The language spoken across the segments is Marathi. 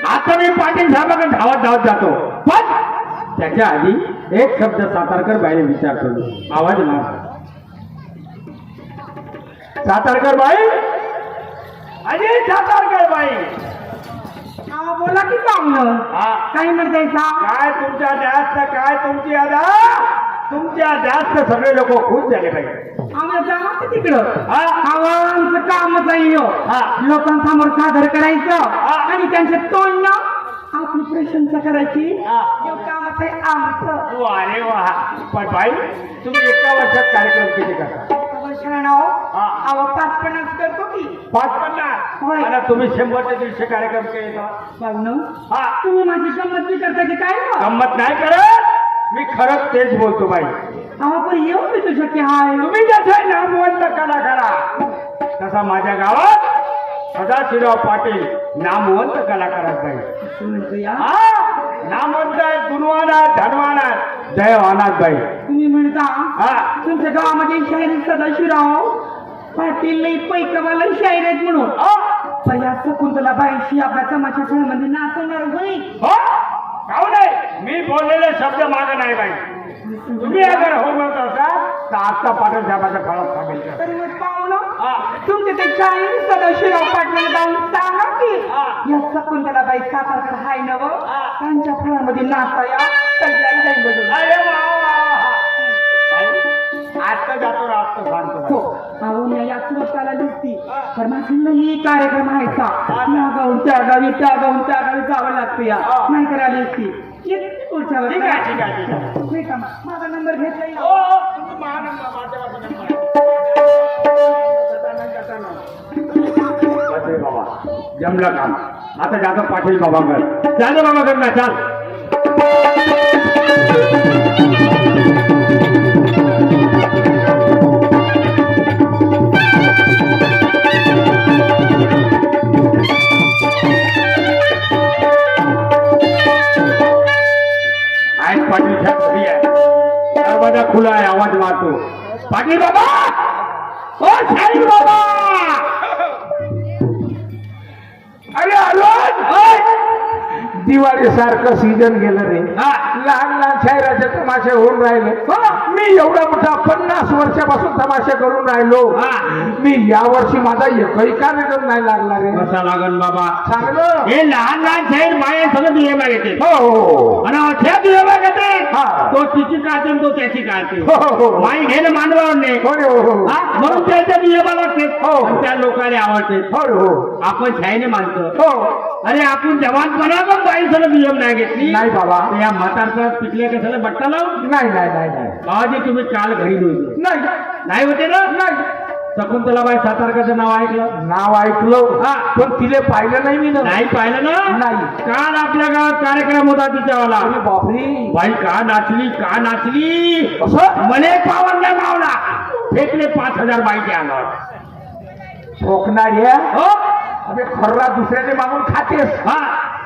आता मी पाटील साहेबांकडे धावत धावत जातो, पण त्याच्या आधी एक शब्द सातारकर बाईने विचारतो. आवाज मार. सातारकर बाई, अरे सातारकर बाई. बोला की पाहुणं. हा, काही म्हणतायचा? काय तुमच्या जास्त, काय तुमची आता तुमच्या जास्त सगळे लोक खुश झाले पाहिजे. आम्हाला जामा की तिकडं. हा, आमचं कामच आहे हो. हा. लोकांसमोर सादर करायचं हा. आणि त्यांच्या तोंडनं आपली प्रशंसा करायची. हा. हे कामच आहे आमचं. वा रे वा. पण बाई, तुम्ही एका वर्षात कार्यक्रम किती करता? हा. अहो 5-50 करतो की. 550. होय. आणि तुम्ही 100 ते 150 कार्यक्रम केले का? पाहुणं, हा, तुम्ही माझी गंमत बी करता की काय हो? गंमत नाही करत, मी खरंच तेच बोलतो बाई. अहो पण येऊ भेटू शक्य आहे. तुम्ही जसं नामवंत कलाकार, तसा माझ्या गावात सदाशिवराव पाटील नामवंत कलाकार आहेत बाई. असं म्हणतो या. हा, नामवंत आहेत, गुणवान आहेत, धनवान आहेत, जयवान आहेत बाई. तुम्ही म्हणता हा, तुमच्या गावामध्ये शाहीर सदाशिवराव पाटील लई पैकवाला शाहीर आहेत म्हणून. हा, पण या शकुंतला बाईशी आपल्या तमाशा खेळामध्ये नाचवणार होईल. हो, काहून नाही, मी बोललेले शब्द माग नाही बाई. तुम्ही अगर हो म्हणत असाल तर आजचा पाटील साहेबाच्या फळात सांगेल का? तरी मग पाहुणं, हा, तुमचे ते शाहीर सदाशिवराव पाटील जाऊन सांगा की हा. या शकुंतला बाई सातारकर हाय नव, हा. त्यांच्या फळामध्ये नाचा या सगळ्यांना जाईल बघून. अरे वा वा वा. बाई, आज तर जातो, आज तर सांगतो हो, बाई. अहो मी या सुरताला दिसती पण माझं ही कार्यक्रम आहे का या गावून त्या गावी, त्या गावून त्या गावी जावं लागतं या. हा. नाही करायला दिसती पुढच्या ठीक आहे, ठीक आहे, ठीक आहे. नाही का, माझा नंबर घेतला येईल. हो, तुम्ही महानंबर, माझ्यावरचा नंबर आहे. अरे बाबा, जमलं काम. आता जातो पाटील बाबांकडे. जातो बाबाकडे ना, चाल. आहेत पाटील साहेब घरी आहे. दरवाजा खुला आहे, आवाज मारतो. पाटील बाबा, ओ साहेब बाबा. अरे आलो. दिवाळी सारखं सीजन गेलं रे. हा, लहान लहान शायराचे तमाशे होऊन राहिले. मी एवढा मोठा 50 वर्षापासून तमाशे करून राहिलो. हा. मी या वर्षी माझा एकही कार्यक्रम नाही लागला रे. कसा लागन बाबा? चांगलं. हे लहान लहान शाहीर माये सगळं दुहे मागते. हो हो आणि अशा दुहे मागते. हा. तो तिची काढते, तो त्याची काढते. हो हो माई घेणं मानवावर नाही. हो रे, हो हो हा, म्हणून त्याच्या दुहे लागते. हो. आणि त्या लोकांना आवडते. हो हो आपण शाहीने मानतो. हो. अरे आपण जवानपणा पण बाई सगळं नियम नाही घेतली. नाही बाबा. या म्हातारचा पिकल्या कशाला बट्टा लावून. नाही नाही नाही नाही बाबाजी तुम्ही काल घरी नव्हते. नाही नाही होते ना? नाही. शकुंतलाबाई सातारकरचं नाव ऐकलं? नाव ऐकलं. हा. पण तिले पाहिलं नाही मी ना. नाही पाहिलं ना? नाही. काल आपल्या गावात कार्यक्रम होता तिच्यावाला. अरे बापरे. बाई का नाचली, का नाचली. असं मले पावन नाही मावला. फेकले 5000 बाईचे अंगावर. ठोकणार या. हो, अबे खर्रा दुसऱ्याचे मागून खातेस. हा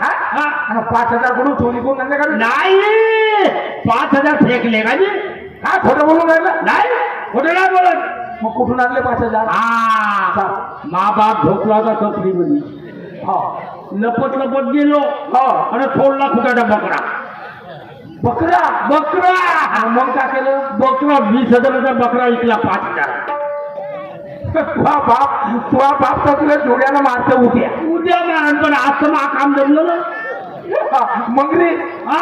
हा? हा. आणि 5000 कडून चोरी करून आणले का? नाही, 5000 फेकले का जी? काय खोटं बोलून राहिलं? नाही, कुठे नाही बोलत. मग कुठून आणले 5000? हा, मा बाप झोपला होता कपडीमध्ये. हा. लपत लपत गेलो. हा. आणि सोडला खुटाटा बकरा. बकरा. बकरा मग काय केलं? बकरा 20,000चा बकरा विकला 5,000. तुझा बाप तर तुला जोड्यानं मारतं उद्या. उद्या मारण, पण आज तर मा काम जमलं ना. मग रे. हा,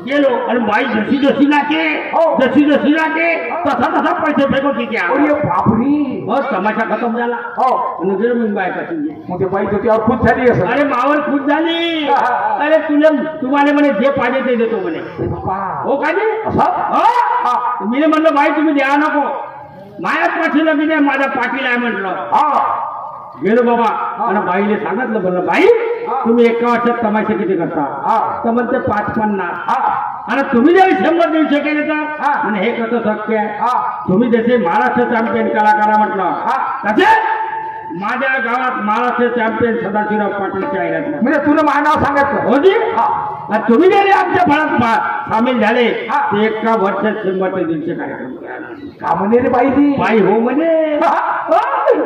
गेलो आणि बाई जशी जशी लागे, हो. जशी जशी लागे तसा तसा पैसे फेको तिथे. अरे बापरी. बस तमाशा खतम झाला. हो. आणि गेलो मी बायका तुझी. मग ते बाई त्यावर खुश झाली असं. अरे मावर खुश झाली. हा, हा. अरे तुम्हाला म्हणे जे पाहिजे ते देतो म्हणे. हो का जी? असं? हो. मी म्हणलं बाई तुम्ही द्या नको, माझ्याच पाठीला मी नाही, माझ्या पाठीला आहे म्हटलं. हा. गेलो बाबा आणि बाईने सांगितलं, म्हणलं बाई तुम्ही एका वर्षात तमाशे किती करता? हा. तर म्हणते 550. हा. आणि तुम्ही जरी 100-150 केले तर? हा. आणि हे कसं शक्य आहे? हा. तुम्ही जसे महाराष्ट्र चॅम्पियन कलाकार म्हटलं, हा. तसे माझ्या गावात महाराष्ट्र चॅम्पियन सदाशिवराव पाटीलचे आहेत. म्हणजे तुला माझं नाव सांगितलं. हो जी. हा. आणि तुम्ही जरी आमच्या फळात सामील झाले हा. ते एका वर्षात 100-150 कार्यक्रम करा. का म्हणे रे बाई ती? बाई हो म्हणे.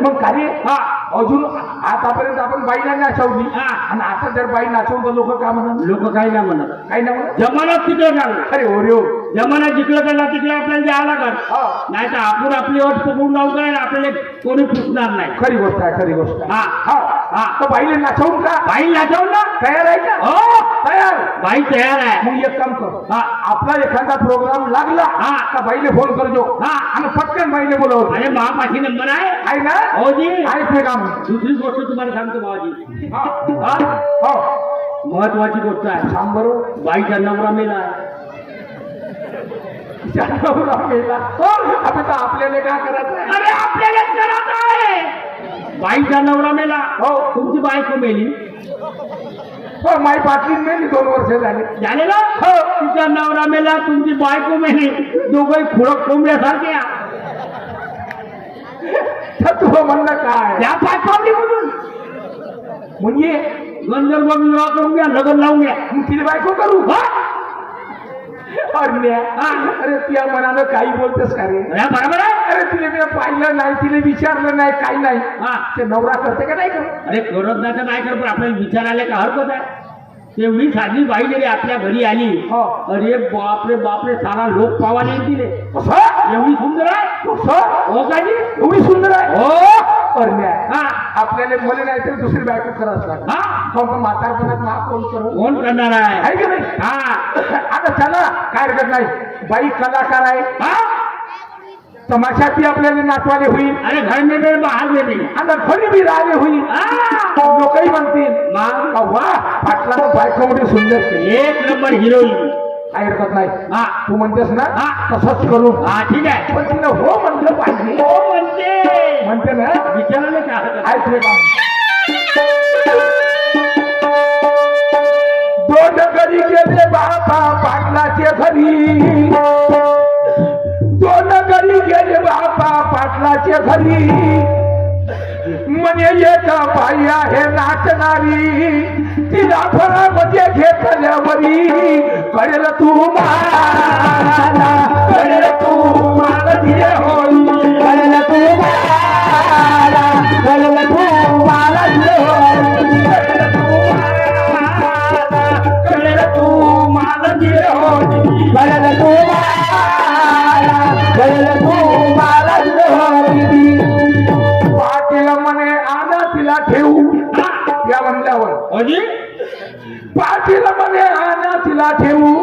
मग काय रे? हा, अजून आतापर्यंत आपण बाईला नाचवली हा. आणि आता जर बाई नाचवून लोक का म्हणून लोक काही नाही म्हणत काही नाही म्हणत जमाना तिकडे चालला अरे ओरे हो जमाना जिकडे चालला तिकडे आपल्याला द्यावं लागत हा. नाही तर आपण आपली अट पकडून राहू करायला आपल्याला कोणी पुसणार नाही खरी गोष्ट आहे खरी गोष्ट आहे. हा हा हा तर बाईला नाचवून का बाई नाचवून ना तयार आहे का हो तयार बाई तयार आहे मग एक काम कर हा आपला एखादा प्रोग्राम लागला हा. का बाईले फोन करजो हा. आणि पटकन बाईले बोलवतो अरे महापाशी नंबर आहे आहे ना हो जी आहे ते काम दुसरी गोष्ट तुम्हाला सांगतो भावाजी हा. हा हो महत्वाची गोष्ट आहे सांग बरोबर बाईचा नवरा मेला नवरा मेला आता तर आपल्याला काय करायचं आहे अरे आपल्याला करायचं आहे बाईचा नवरा मेला हो. तुमची बायको मेली हो माई पाटली मेली 2 वर्ष झाले झाले ना हो. तिचा नवरा मेला तुमची बायको मेली दोघंही खुडक कोंबड्यासारखे या. तर तुझं म्हणणं काय त्या पाठवली म्हणून म्हणजे गंधर्व विवाह करून घ्या लग्न लावून घ्या मग तिला बायको करू हा? अरे हा. अरे त्या मनानं काही बोलतेस का रे अरे बरोबर आहे अरे तिला मी पाहिलं नाही तिला विचारलं नाही काही नाही हा. ते नवरा करते का नाही करत अरे करत नाही तर नाही करत पण आपल्याला विचार आले का हरकत आहे तेवढी साधी बाई जरी आपल्या घरी आली हो. अरे बापरे सारा लोक पावाले येतील कसं एवढी सुंदर आहे कसं हो का जी एवढी सुंदर आहे हो परण्या हा आपल्याला मला नाही तर दुसरी बायको करावंच लागतं हा हो पण म्हातारपणात मा कोण करू कोण करणार आहे आहे का नाही हा आता चला काय हरकत नाही बाई कलाकार आहे हा तमाशा ती आपल्याला नाचवाले होईल अरे घर में भी बाहर में भी आता घरी बी राहिले होईल हा. लोकही म्हणतील मग का वा पाटला तर बायको मध्ये सुंदर केली एक नंबर हिरोईन काय हरकत नाही हा तू म्हणतेस ना हा. तसंच करू हा ठीक आहे पण तिनं हो म्हटलं पाहिजे हो म्हणते म्हणते ना विचारायला काय हरकत ऐक रे काम दोन घरी गेले बाबा पाटलाचे घरी दोन घरी गेले बाबा पाटलाचे घरी म्हणे एक बाई आहे नाचणारी तिला फळामध्ये घेतल्यावरी कळेल तू मला कळेल तू मला दिले होई कळेल तू मला कळेल तू मला दिले होई कळेल तू मला दिले होई कळेल तू मला कळेल तू मला दिले होई पाटील म्हणे आना तिला ठेवू या म्हणल्यावर अजी पाटील म्हणे आना तिला ठेवू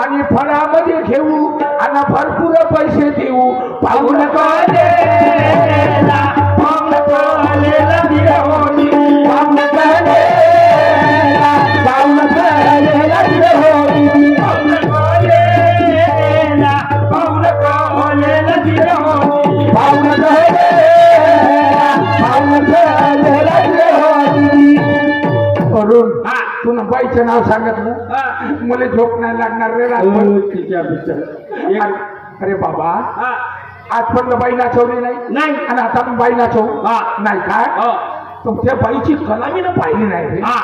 आणि फळामध्ये घेऊ आणि भरपूर पैसे देऊ पाहून कळेला पाहून कळेला दिले होती पाहून कळेला पाहून कळेला दिले होती पाहून कळेला पाहून कळेला दिले होती पाहून कळेला पाहून कळेला दिले होती करून हा तू बाईचं नाव सांगितलं हा मला झोप नाही लागणार रे रातभर. हो, तिच्या बिचार. अरे बाबा हा आजपर्यंत बाई नाचवली नाही नाही आणि आता पण बाई नाचवू हा नाही काय हो तुमच्या बाईची कला मी ना पाहिली नाही रे हा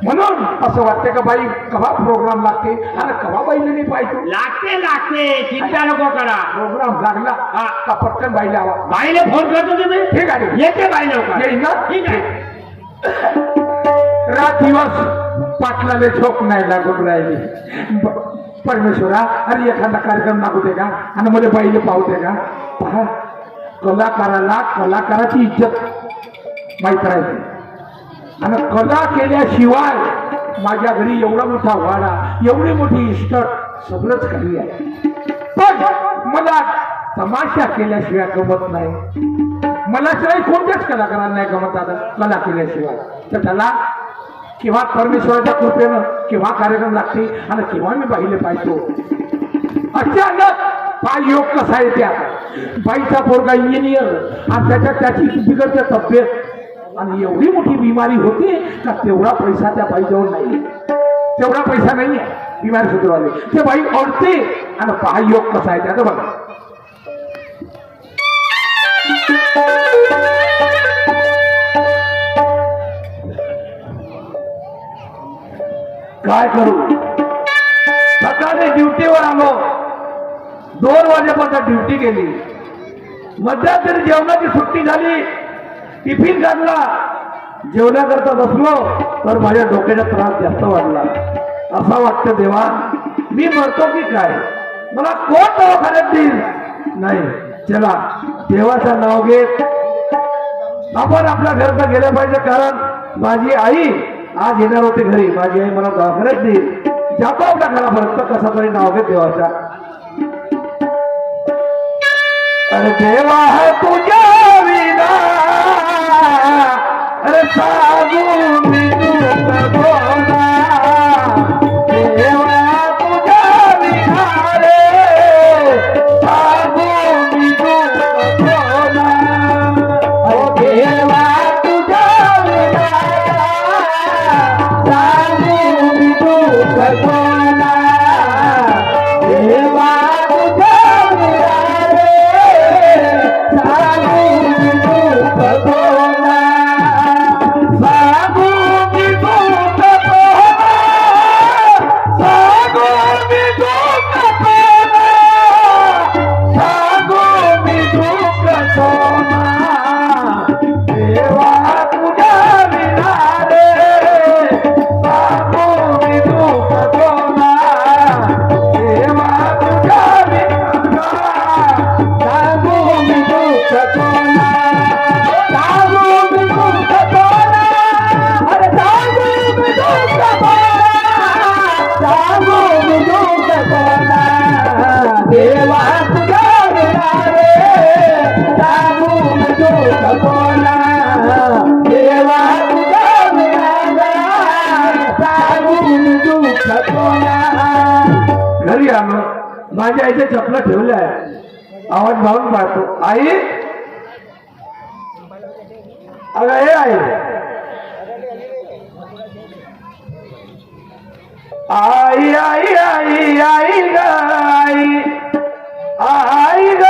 म्हणून असं वाटतं का बाई कवा प्रोग्राम लागते आणि कवा बाईला नाही पाहिजे लागते चिंता नको करा प्रोग्राम लागला हा. का पटकन बाईला आवा बाईले फोन करतो तुम्ही ठीक आहे येते बाई लवकर येईन ना ठीक आहे रात दिवस पाटलाले झोप नाही लागून राहिली परमेश्वरा अरे एखादा कार्यक्रम लागू दे का आणि मला बाईले पाहू दे का पहा कलाकाराला कलाकाराची इज्जत माहीत राहायची आणि कला केल्याशिवाय माझ्या घरी एवढा मोठा वाडा एवढी मोठी इस्टट सगळंच काही आहे पण मला तमाशा केल्याशिवाय गमत नाही मला शिवाय कोणत्याच कलाकारांना नाही गमत आता कला केल्याशिवाय तर त्याला केव्हा परमेश्वराच्या कृपेनं केव्हा कार्यक्रम लागते आणि केव्हा मी बाईले पाहतो अचानक हा योग कसा येते आता बाईचा पोरगा इंजिनियर आणि त्याच्यात त्याची बिघडते तब्येत आणि एवढी मोठी बिमारी होते का तेवढा पैसा त्या बाईजवळ नाही तेवढा पैसा नाही आहे बिमारी सुधारवाले ते बाई अडते आणि पहा योग कसा आहे त्याचं बघा काय करू सकाळी ड्युटीवर आलो 2 वाजेपर्यंत ड्युटी केली मध्यंतरी जेवणाची सुट्टी झाली टिफिन काढला, जेवण्याकरता बसलो तर माझ्या डोक्याचा त्रास जास्त वाढला. असा वाटतं देवा मी मरतो की काय, मला कोण दवाखान्यात देईल. नाही, चला देवाचं नाव घेत आपण आपल्या घरचं गेलं पाहिजे. कारण माझी आई आज येणार होती घरी, माझी आई मला दवाखान्यात देईल. जातो आपल्या घरापर्यंत कसा तरी नाव घेत देवाचा. अरे देवा तुझ्या विना अरे साधू मी बोला, देवा तुझ्या विना रे साधू मी बोला. अरे देवा तुझ्या विना साधू मी बोला, देवा तुझ्या विना घरी आलो, माझ्या आईच्या चपला ठेवल्या आहे. आवाज भावून पाहतो, आई अगं हे आई आई आई आई आई ग आई आई ग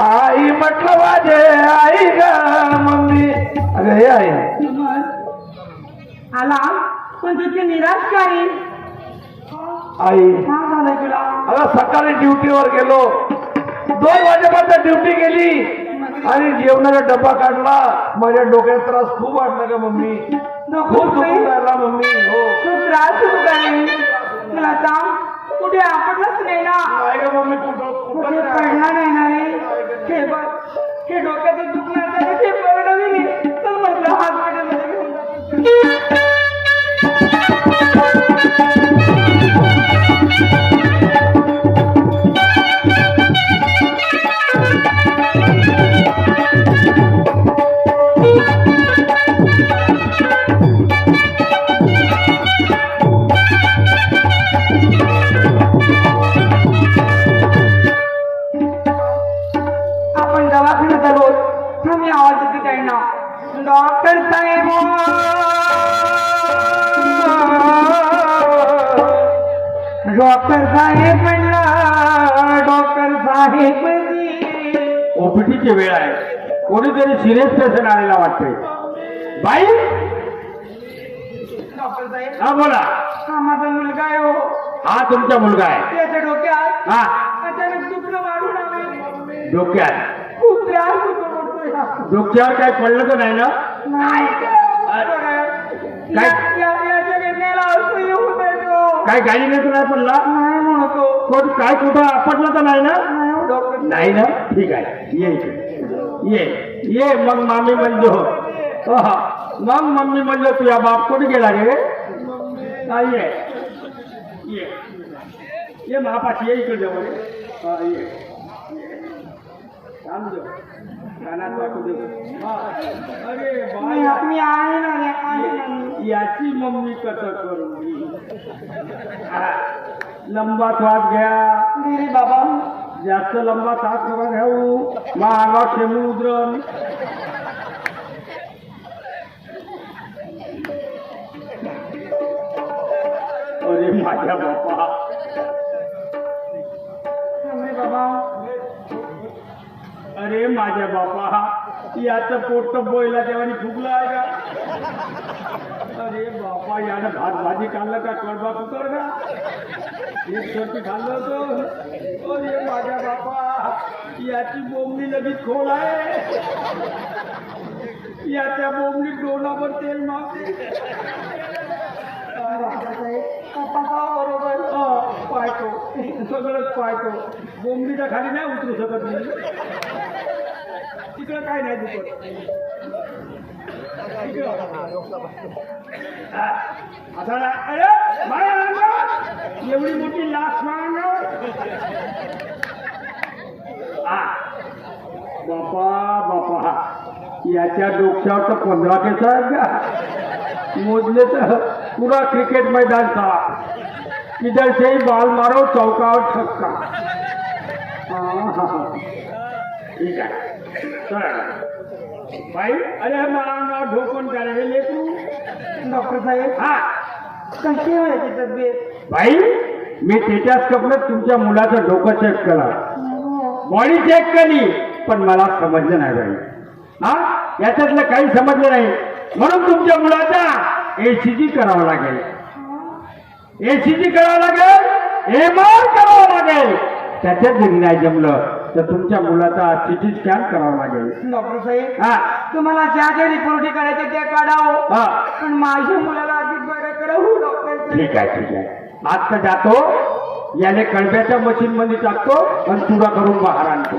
आई म्हटलं माझे आई ग मम्मी. अगं हे आई आला पण तुझे निराशकारी आई काय झालंय तुला? अगं सकाळी ड्युटीवर गेलो, 2 वाजेपर्यंत ड्युटी गेली आणि जेवणाचा डब्बा काढला. माझ्या डोक्यात त्रास खूप वाटला का मम्मी, खूप दुखून राहिला मम्मी. हो खूप त्रास होत आहे तुला. सांग कुठे आपणच नाही ना? नाही का मम्मी, कुठं कुठे कुठं पडला नाही ना रे? हे बघ, हे डोक्याचं दुखणार नाही, हे पडलं नाही. तर म्हटलं हॉस्पिटलमध्ये घेऊन जा. आपण दवाखान्यात आलो. आम्ही आवाज देते त्यांना, डॉक्टर साहेब डॉक्टर साहेब म्हणलं, डॉक्टर साहेब ओपीटीची वेळ आहे, कोणीतरी सिरियस पेशंट आलेला वाटतंय. बाई डॉक्टर साहेब हा बोला. हा माझा मुलगा आहे हो. हा तुमचा मुलगा आहे. त्याच्या डोक्यात हा अचानक दुखणं वाढून आले. डोक्यात खूप त्रास होतो म्हणतोय हा. डोक्यावर काय पडलं तर नाही ना? नाही याच्या घेण्याला असह्य होत आहे तो. काय गाडीने तर नाही पडला? नाही म्हणतो. कोण काय कुठं आपटलं तर नाही ना? नाही हो डॉक्टर. नाही ना, ठीक आहे, ये इकडे. ये मग मामी म्हणलो. मग मम्मी म्हणलो तुझ्या बाप कुठे गेला रे? नाही ये महापाशी, ये इकडे रे. हा ये थांबलो, कानात वाटू दे. हा. अरे बाय, मी आहे ना रे, आहे ना मी. याची मम्मी कसं करू मी? हा, लंबा श्वास घ्या. रे बाबा जास्त लंबा श्वास नका घेऊ, मग अंगावर शेमू उतरण. अरे माझ्या बापा, रे बाबा अरे माझ्या बापा, याचं पोट तर बोयला तेव्हा फुगलं आहे का? अरे अरे बापा यानं भात भाजी खाल्लं का कडबा कुकर का एक छोटी खाल्लं होतं अरे माझ्या बापा याची बोंबली लगेच खोल आहे याच्या बोंबली डोनावर तेल मारते बरोबर पाहतो सगळंच पाहतो बोंबलीच्या खाली नाही उतरू शकत मी तिकडं काय नाही दुखत आता अरे एवढी मोठी लाच मारणार बापा बापा याच्या डोक्यावर तर 15 केस आहेत का मोजले तर पुरा क्रिकेट मैदान था इधर से ही बॉल मारो चौकावर छक्का ठीक आहे चला बाई अरे मला नाव ढोकून करावे लेकरू डॉक्टर साहेब हा कशी आहे याची तब्येत बाई मी स्टेटस्कोपनं तुमच्या मुलाचं डोकं चेक केला बॉडी चेक केली पण मला समजलं नाही बाई हा याच्यातलं काही समजलं नाही म्हणून तुमच्या मुलाचा एसीजी करावं लागेल एसीजी करावं लागेल एमआर करावं लागेल त्याच्यात जरी नाही जमलं तर तुमच्या मुलाचा सिटी स्कॅन करावा लागेल डॉक्टर साहेब हा तुम्हाला ज्या ज्या रिपोर्टी काढायच्या त्या काढावं हा पण माझ्या मुलाला अधिक बरं करावं डॉक्टर ठीक आहे आज तर जातो याने कळब्याच्या मशीन मध्ये टाकतो आणि चुरा करून बाहेर आणतो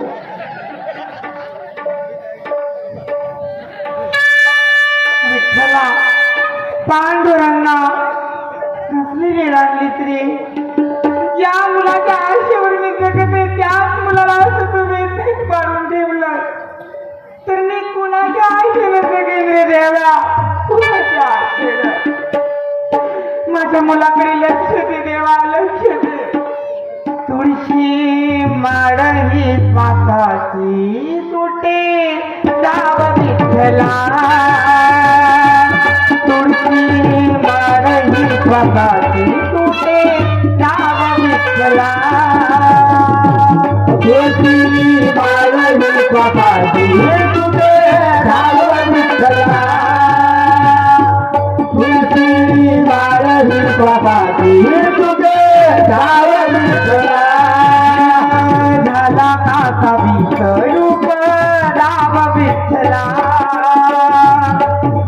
विठ्ठला पांडुरंगा कसली वेळ आणली तरी ज्या मुलाच्या आशेवर मी जगत आहे त्याच मुलाला असं तुम्ही भेट पाडून ठेवलं तर मी कुणाच्या आशेनं जगेन रे देवा कुणाच्या आशेनं माझ्या मुलाकडे लक्ष दे देवा लक्ष दे तुळशी माड ही पाताची तुटे जाव विठ्ठला तुळशी माड ही पाताची तुटे जाव विठ्ठला तुळशी माड ही पाताची तुटे जाव विठ्ठला तुळशी माड ही पाताची तुटे जाव विठ्ठला झाला कासा विठ्ठरूप राम विठ्ठला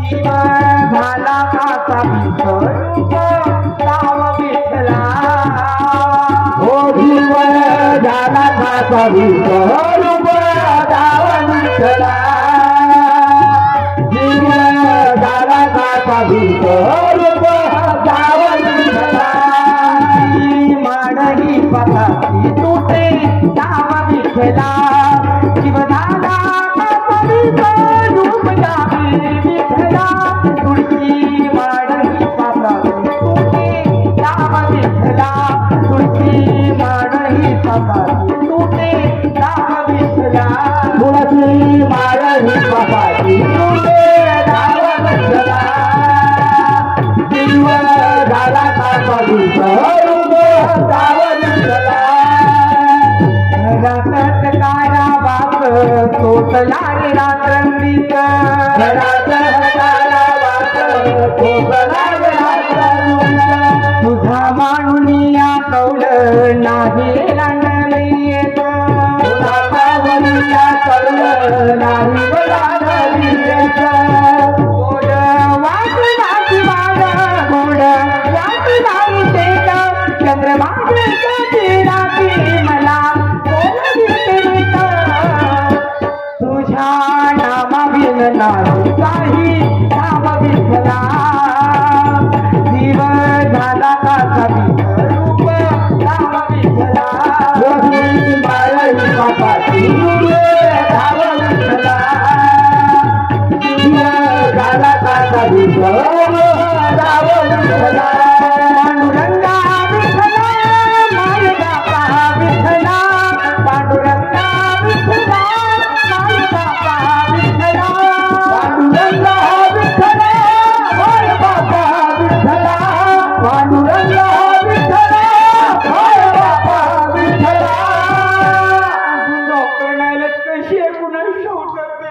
जीव झाला कासा विठ्ठरूप राम विठ्ठला हो जीव झाला कासा विठ्ठरूप राम विठ्ठला जीव झाला कासा विठ्ठरूप राम विठ्ठला माडही पताची तुटे राम विठ्ठला शिवदादा रूप जावे विठ्ठला तुळशी माडही पताची तुटे राम विठ्ठला तुळशी माडही पताची तुटे राम विठ्ठला तुळशी माडही पताची तुटे राम विठ्ठला जीव झाला कासा विठ्ठरूप रात कारा बाप तोतला रे रात्रंदीत रात कारा बाप तोतला रे रात्रंदीत तुझा मानुनिया कौल नाही रांगली येत तुझा मानुनिया कौल नाही रांगली येत गोड वाचनाची वाड गोड वाचनाची शेत चंद्रभागे रात्री मला तुझ्या नामाविन नाही काही नाम विठ्ठला जीव झाला कासा विठ्ठरूप राम विठ्ठला बाळी बापाची राम विठ्ठला जीव झाला कासा विठ्ठरूप राम विठ्ठला पांडुरंगा विठ्ठला माय बापा विठ्ठला पांडुरंगा विठ्ठला माय बापा विठ्ठला पांडुरंगा विठ्ठला माय बापा विठ्ठला पांडुरंगा विठ्ठला माय बापा विठ्ठला डॉक्टर नायलच कशी आहे कुणाला शोध करते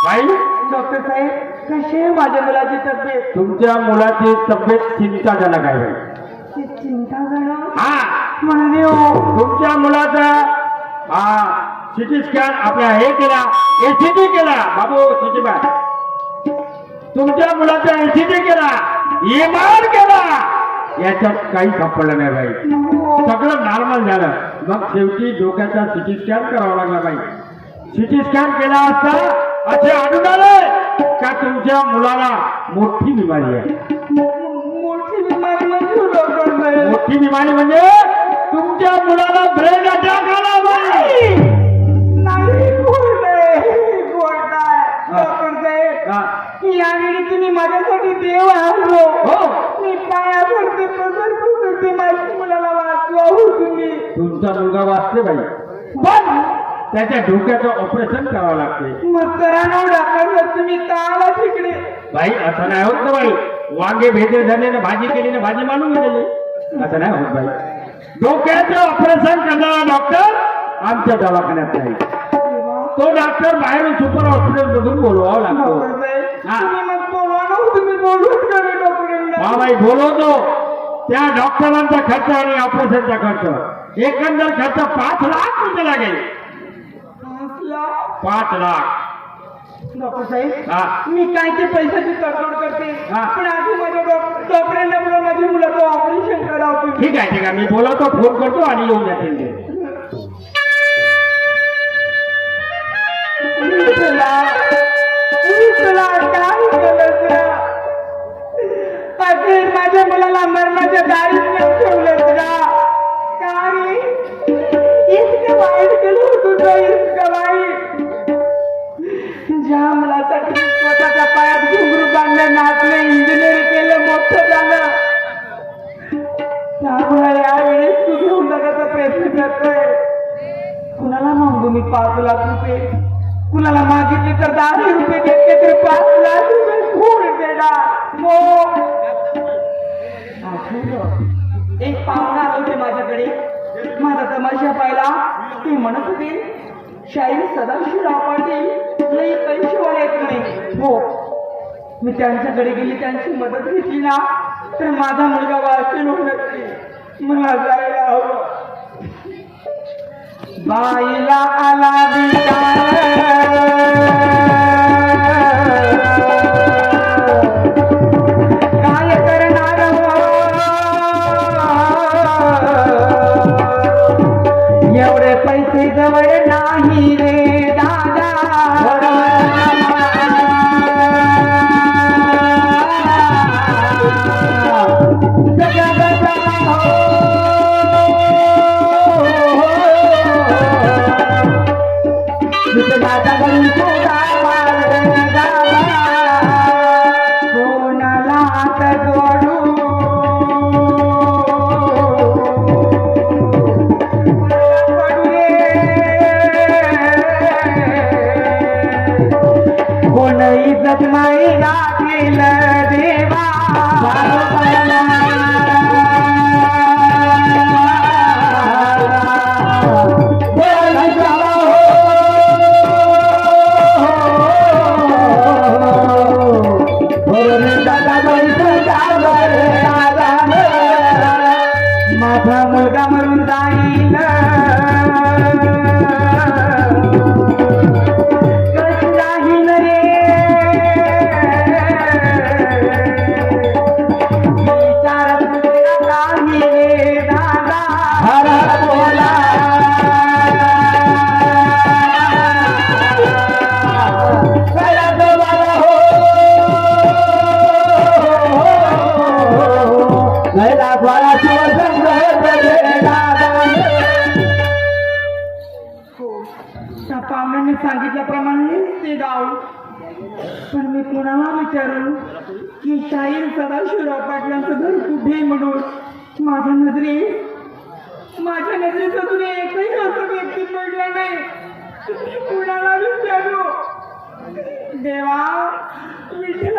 बाई डॉक्टर साहेब कशी आहे माझ्या मुलाची तब्येत? तुमच्या मुलाची तब्येत चिंताजनक आहे बाई. ती चिंताजनक हा, म्हणजे हो. तुमच्या मुलाचा हा सिटी स्कॅन आपल्या हे केला, एसीटी केला बाबू सिटी बाय. तुमच्या मुलाचा एसीटी केला, इमार केला, याच्यात काही सापडलं नाही बाई. सगळं नॉर्मल झालं. मग शेवटी डोक्याचा सिटी स्कॅन करावा लागला बाई. सिटी स्कॅन केला असता असे आढळून आले का तुमच्या मुलाला मोठी बिमारी आहे. मोठी बिमारी म्हणजे डॉक्टर साहेब? मोठी बिमारी म्हणजे तुमच्या मुलाला ब्रेन अटॅक आला बाई. नाही बोलताय डॉक्टर साहेब. हा. यावेळी तुम्ही माझ्यासाठी देव आणलो. हो. मी पाया पडते पसरते माझ्या मुलाला वाचवा हो तुम्ही. तुमचा मुलगा वाचते बाई, पण त्याच्या डोक्याचं ऑपरेशन करावं लागते. मग करा ना डॉक्टर साहेब, तुम्ही का आला तिकडे? बाई असं नाही होत ना बाई. वांगे भेटे झाले ना, भाजी केली ना, भाजी मानून गेली. असं नाही होत बाई. डोक्याचं ऑपरेशन करणारा डॉक्टर आमच्या दवाखान्यात नाही. तो डॉक्टर बाहेरून सुपर हॉस्पिटल मधून बोलवावा लागतो. डॉक्टर साहेब हा. तुम्ही मग बोलवा ना, तुम्ही बोलवत करा डॉक्टरांना. हा बाई बोलवतो. त्या डॉक्टरांचा खर्च आणि ऑपरेशनचा खर्च एकंदर खर्च 5 लाख रुपये लागेल. 5 लाख. डॉक्टर साहेब हा. मी काय ते पैशाची तडजोड करते, हा. पण आधी माझ्या डॉक्टरांना बोला माझ्या मुलाचं ऑपरेशन करावं तुम्ही. ठीक आहे ठीक आहे, मी बोलवतो, फोन करतो आणि येऊन जातील ते. तुला काय केलं? अखेर माझ्या मुलाला मरणाच्या दारीत ठेवलं तुला. काय इतकं वाईट केलं तुझं, इतकं वाईट. ज्या मुलासाठी स्वतःच्या पायात घुंगरू बांधलं, नाचलं, इंजिनिअरिंग केलं, मोठं झालं, त्यामुळे यावेळेस तू घेऊन जाण्याचा प्रयत्न करतोय. कुणाला मागू मी 5 लाख रुपये? कुणाला मागितले तर 10 रुपये देते, तर 5 लाख रुपये कोण देणार? हो. एक पाहुणा आले होते माझ्याकडे, माझा तमाशा पाहिला. ते म्हणत होते शाहीर सदाशिवराव पाटील लई पैसेवाले आहेत म्हणे. हो, मी त्यांच्याकडे गेली, त्यांची मदत घेतली ना तर माझा मुलगा वाचेल हो नक्की. मला जायला हवं. बाईला आला विचार, काय करणार एवढे पैसे जवळ नाही रे दादा. कोणाला हात जोडू, कोण इज्जत नाही राखील देवा. माझा मुलगा मरून जाईल, कशी राहील रे विचारत नाही रे दादा. बोला त्या पाहुण्यांनी सांगितल्याप्रमाणे ते गाव. पण मी कोणाला विचारू की शाहीर सदाशिवराव पाटलांचं घर कुठे म्हणून? माझ्या नजरेत अजून एकही असं व्यक्ती पडला नाही. कुणाला विचारू? देवा विठ्ठला.